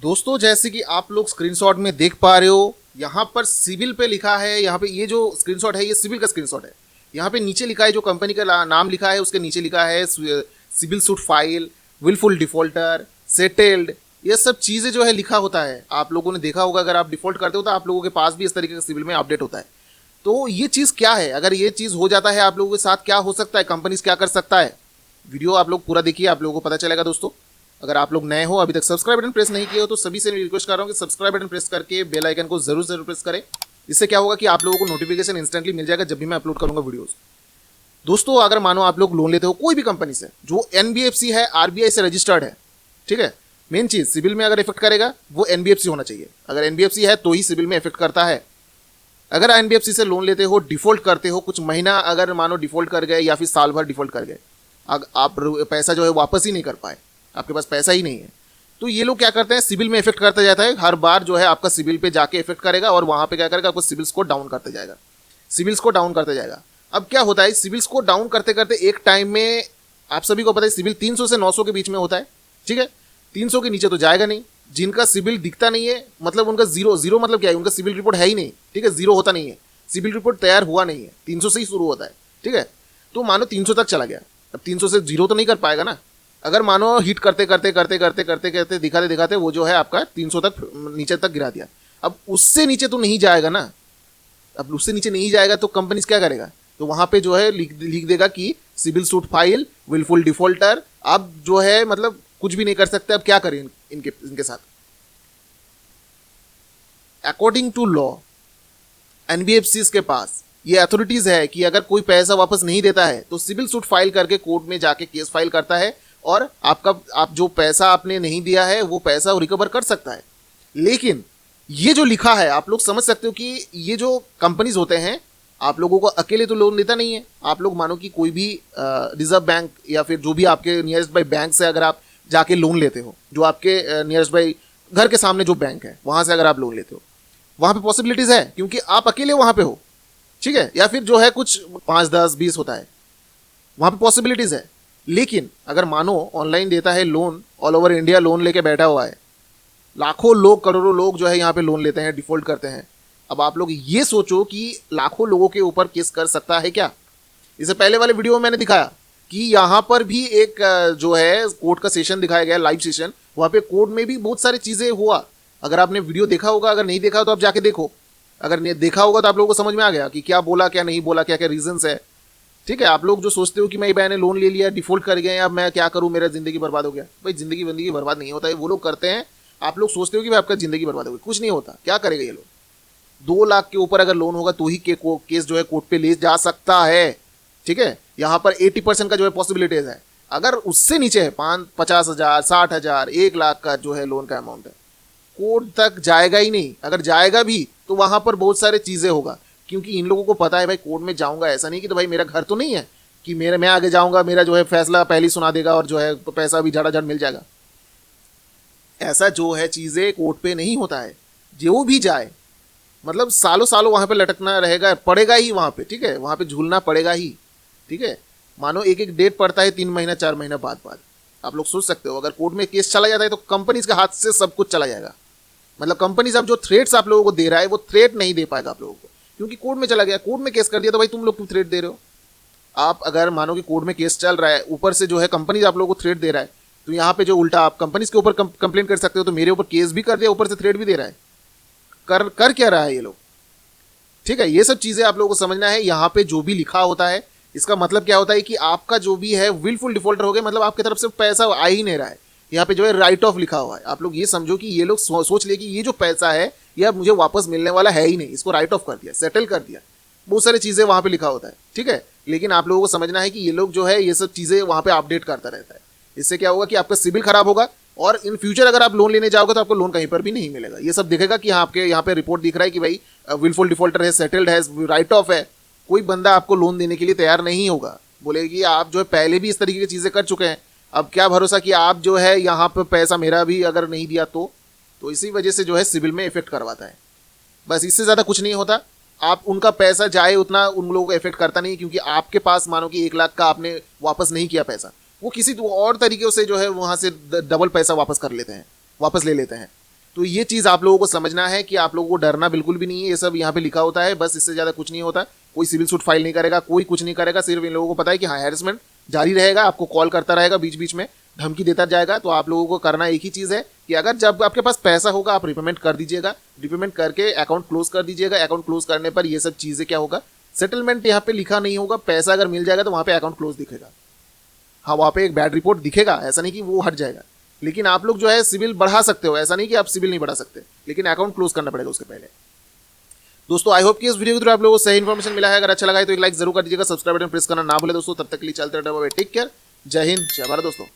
दोस्तों जैसे कि आप लोग स्क्रीनशॉट में देख पा रहे हो, यहाँ पर सिविल पे लिखा है। यहाँ पे ये जो स्क्रीनशॉट है ये सिविल का स्क्रीनशॉट है। यहाँ पे नीचे लिखा है, जो कंपनी का नाम लिखा है उसके नीचे लिखा है civil suit file, wilful defaulter, settled. ये सब चीज़ें जो है लिखा होता है। आप लोगों ने देखा होगा, अगर आप डिफॉल्ट करते हो तो आप लोगों के पास भी इस तरीके का सिविल में अपडेट होता है। तो ये चीज़ क्या है, अगर ये चीज़ हो जाता है आप लोगों के साथ क्या हो सकता है, कंपनीज क्या कर सकता है। वीडियो आप लोग पूरा देखिए, आप लोगों को पता चलेगा। दोस्तों अगर आप लोग नए हो, अभी तक सब्सक्राइब बटन प्रेस नहीं किए हो, तो सभी से रिक्वेस्ट कर रहा हूँ कि सब्सक्राइब बटन प्रेस करके बेल आइकन को जरूर प्रेस करें। इससे क्या होगा कि आप लोगों को नोटिफिकेशन इंस्टेंटली मिल जाएगा जब भी मैं अपलोड करूंगा वीडियोस। दोस्तों अगर मानो आप लोग लोन लेते हो कोई भी कंपनी से जो एनबीएफसी है, आरबीआई से रजिस्टर्ड है, ठीक है। मेन चीज सिविल में अगर इफेक्ट करेगा वो एनबीएफसी होना चाहिए। अगर एनबीएफसी है तो ही सिविल में इफेक्ट करता है। अगर एनबीएफसी से लोन लेते हो, डिफॉल्ट करते हो, कुछ महीना अगर मानो डिफॉल्ट कर गए या फिर साल भर डिफॉल्ट कर गए, आप पैसा जो है वापस ही नहीं कर पाए, आपके पास पैसा ही नहीं है, तो ये लोग क्या करते हैं, सिविल में इफेक्ट करता जाता है। हर बार जो है आपका सिविल पे जाके इफेक्ट करेगा और वहां पे क्या करेगा, आपको सिविल स्कोर डाउन करते जाएगा, सिविल स्कोर डाउन करते जाएगा। अब क्या होता है, सिविल स्कोर डाउन करते करते एक टाइम में आप सभी को पता है सिविल 300 से 900 के बीच में होता है, ठीक है। 300 के नीचे तो जाएगा नहीं। जिनका सिविल दिखता नहीं है, मतलब उनका जीरो मतलब क्या है, उनका सिविल रिपोर्ट है ही नहीं, ठीक है, जीरो होता नहीं है, सिविल रिपोर्ट तैयार हुआ नहीं है, 300 से ही शुरू होता है, ठीक है। तो मानो 300 तक चला गया, अब 300 से जीरो तो नहीं कर पाएगा ना। अगर मानो हिट करते करते करते करते करते करते दिखाते दिखाते वो जो है आपका 300 तक नीचे तक गिरा दिया, अब उससे नीचे तो नहीं जाएगा ना। अब उससे नीचे नहीं जाएगा तो कंपनी क्या करेगा, तो वहां पे जो है लिख देगा कि civil suit file, wilful defaulter. अब जो है मतलब कुछ भी नहीं कर सकते। अब क्या करें इनके साथ। अकॉर्डिंग टू लॉ एनबीएफसी के पास ये अथॉरिटीज है कि अगर कोई पैसा वापस नहीं देता है तो सिविल सूट फाइल करके कोर्ट में जाके केस फाइल करता है और आप जो पैसा आपने नहीं दिया है वो पैसा रिकवर कर सकता है। लेकिन ये जो लिखा है आप लोग समझ सकते हो कि ये जो कंपनीज होते हैं आप लोगों को अकेले तो लोन देता नहीं है। आप लोग मानो कि कोई भी रिजर्व बैंक या फिर जो भी आपके नियरेस्ट बाई बैंक से अगर आप जाके लोन लेते हो, जो आपके नियरेस्ट बाई घर के सामने जो बैंक है वहां से अगर आप लोन लेते हो, वहां पे पॉसिबिलिटीज है क्योंकि आप अकेले वहां पे हो, ठीक है, या फिर जो है कुछ 5, 10, 20 होता है, वहां पे पॉसिबिलिटीज है। लेकिन अगर मानो ऑनलाइन देता है loan, all over India loan लेके बैठा हुआ है, लाखों लोग, करोड़ों लोग जो है यहाँ पे लोन लेते हैं, डिफॉल्ट करते हैं। अब आप लोग ये सोचो कि लाखों लोगों के ऊपर केस कर सकता है क्या। इससे पहले वाले वीडियो में मैंने दिखाया कि यहाँ पर भी एक जो है कोर्ट का सेशन दिखाया गया, लाइव सेशन। वहाँ पे कोर्ट में भी बहुत सारी चीजें हुआ। अगर आपने वीडियो देखा होगा, अगर नहीं देखा तो आप जाके देखो। अगर देखा होगा तो आप लोगों को समझ में आ गया कि क्या बोला, क्या नहीं बोला, क्या क्या रीजंस है, ठीक है। आप लोग जो सोचते हो कि मैं मैंने लोन ले लिया, डिफॉल्ट कर गए, अब मैं क्या करूं, मेरा जिंदगी बर्बाद हो गया। भाई जिंदगी बर्बाद नहीं होता है, वो लोग करते हैं। आप लोग सोचते हो कि भाई आपका जिंदगी बर्बाद हो गई, कुछ नहीं होता। क्या करेगा ये लोग, 2 लाख के ऊपर अगर लोन होगा तो ही केस जो है कोर्ट पे ले जा सकता है, ठीक है। यहाँ पर 80% का जो है पॉसिबिलिटीज है। अगर उससे नीचे है 50,000, 60,000, 1 लाख का जो है लोन का अमाउंट है, कोर्ट तक जाएगा ही नहीं। अगर जाएगा भी तो वहां पर बहुत सारे चीजें होगा, क्योंकि इन लोगों को पता है भाई कोर्ट में जाऊंगा ऐसा नहीं कि तो भाई मेरा घर तो नहीं है कि मैं आगे जाऊंगा, मेरा जो है फैसला पहले ही सुना देगा और जो है पैसा भी झटाझट मिल जाएगा। ऐसा जो है चीजें कोर्ट पे नहीं होता है। जो भी जाए मतलब सालों सालों वहां पे लटकना रहेगा, पड़ेगा ही वहां पे, ठीक है, वहां पे झूलना पड़ेगा ही, ठीक है। मानो एक डेट पड़ता है 3 महीना 4 महीना बाद। आप लोग सोच सकते हो अगर कोर्ट में केस चला जाता है तो कंपनीज के हाथ से सब कुछ चला जाएगा। मतलब कंपनीज अब जो थ्रेट्स आप लोगों को दे रहा है वो थ्रेट नहीं दे पाएगा आप लोगों को, क्योंकि कोर्ट में चला गया, कोर्ट में केस कर दिया, तो भाई तुम लोग क्यों थ्रेट दे रहे हो। आप अगर मानो कि कोर्ट में केस चल रहा है, ऊपर से जो है कंपनीज आप लोगों को थ्रेट दे रहा है, तो यहाँ पे जो उल्टा आप कंपनीज के ऊपर कंप्लेंट कर सकते हो, तो मेरे ऊपर केस भी कर दिया, ऊपर से थ्रेट भी दे रहा है। कर क्या रहा है ये लोग, ठीक है। ये सब चीजें आप लोगों को समझना है। यहाँ पे जो भी लिखा होता है इसका मतलब क्या होता है कि आपका जो भी है विलफुल डिफॉल्टर हो गया, मतलब आपकी तरफ से पैसा आ ही नहीं रहा है। यहाँ पे जो है राइट ऑफ लिखा हुआ है। आप लोग ये समझो कि ये लोग सोच ले कि ये जो पैसा है ये अब मुझे वापस मिलने वाला है ही नहीं, इसको राइट ऑफ कर दिया, सेटल कर दिया। बहुत सारी चीजें वहां पे लिखा होता है, ठीक है। लेकिन आप लोगों को समझना है कि ये लोग जो है ये सब चीजें वहां पे अपडेट करता रहता है। इससे क्या होगा कि आपका सिविल खराब होगा और इन फ्यूचर अगर आप लोन लेने जाओगे तो आपको लोन कहीं पर भी नहीं मिलेगा। ये सब दिखेगा कि हाँ आपके यहाँ पे रिपोर्ट दिख रहा है कि भाई विलफुल डिफॉल्टर है, सेटल्ड है, राइट ऑफ है। कोई बंदा आपको लोन देने के लिए तैयार नहीं होगा, बोलेगा कि आप जो है पहले भी इस तरीके की चीजें कर चुके हैं, अब क्या भरोसा कि आप जो है यहाँ पे पैसा मेरा भी अगर नहीं दिया तो इसी वजह से जो है सिविल में इफेक्ट करवाता है। बस इससे ज्यादा कुछ नहीं होता। आप उनका पैसा जाए उतना उन लोगों को इफेक्ट करता नहीं, क्योंकि आपके पास मानो कि 1 लाख का आपने वापस नहीं किया पैसा, वो किसी और तरीके से जो है वहां से डबल पैसा वापस कर लेते हैं, वापस ले लेते हैं। तो ये चीज़ आप लोगों को समझना है कि आप लोगों को डरना बिल्कुल भी नहीं है। ये सब यहाँ पे लिखा होता है, बस इससे ज़्यादा कुछ नहीं होता। कोई सिविल सूट फाइल नहीं करेगा, कोई कुछ नहीं करेगा। सिर्फ इन लोगों को पता है कि हाँ हैरेसमेंट जारी रहेगा, आपको कॉल करता रहेगा, बीच बीच में धमकी देता जाएगा। तो आप लोगों को करना एक ही चीज़ है कि अगर जब आपके पास पैसा होगा आप रिपेमेंट कर दीजिएगा, रिपेमेंट करके अकाउंट क्लोज कर दीजिएगा। अकाउंट क्लोज करने पर ये सब चीज़ें क्या होगा, सेटलमेंट यहाँ पे लिखा नहीं होगा। पैसा अगर मिल जाएगा तो वहाँ पे अकाउंट क्लोज दिखेगा, हाँ वहाँ पे एक बैड रिपोर्ट दिखेगा, ऐसा नहीं कि वो हट जाएगा। लेकिन आप लोग जो है सिविल बढ़ा सकते हो, ऐसा नहीं कि आप सिविल नहीं बढ़ा सकते, लेकिन अकाउंट क्लोज करना पड़ेगा उसके पहले। दोस्तों आई होप कि इस वीडियो के थ्रू आप लोगों को सही इन्फॉर्मेशन मिला है। अगर अच्छा लगा है तो एक लाइक जरूर कर दीजिएगा, सब्सक्राइब बटन प्रेस करना ना भूले दोस्तों। तब तक के लिए चलते रहे, टेक केयर, जय हिंद, जय भारत दोस्तों।